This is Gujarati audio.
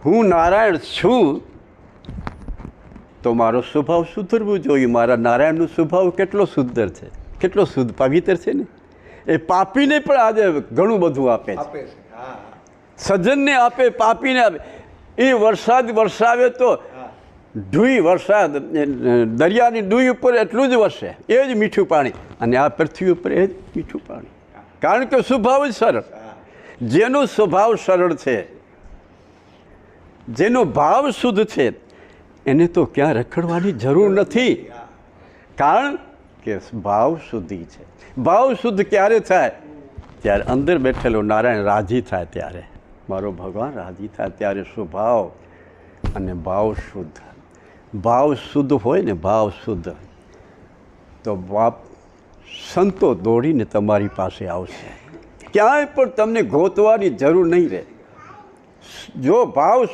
હું નારાયણ છું તો મારો સ્વભાવ સુધરવું જોઈએ. મારા નારાયણનો સ્વભાવ કેટલો સુંદર છે, કેટલો શુદ્ધ પવિત્ર છે ને. એ પાપીને પણ આજે ઘણું બધું આપે છે. સજ્જનને આપે, પાપીને આપે. એ વરસાદ વરસાવે તો ડૂઈ વરસાદ દરિયાની ડૂઈ ઉપર એટલું જ વરસે, એ જ મીઠું પાણી. અને આ પૃથ્વી ઉપર એ જ મીઠું પાણી, કારણ કે સ્વભાવ જ સરળ. જેનો સ્વભાવ સરળ છે, જેનો ભાવ શુદ્ધ છે, એને તો ક્યાં રખડવાની જરૂર નથી, કારણ કે ભાવ શુદ્ધિ છે. ભાવ શુદ્ધ ક્યારે થાય? ત્યારે અંદર બેઠેલો નારાયણ રાજી થાય, ત્યારે મારો ભગવાન રાજી થાય, ત્યારે સ્વભાવ અને ભાવ શુદ્ધ. ભાવ શુદ્ધ હોય ને, ભાવ શુદ્ધ, તો બાપ સંતો દોડીને તમારી પાસે આવશે. ક્યાંય પણ તમને ગોતવાની જરૂર નહીં રહે. જો ભાવ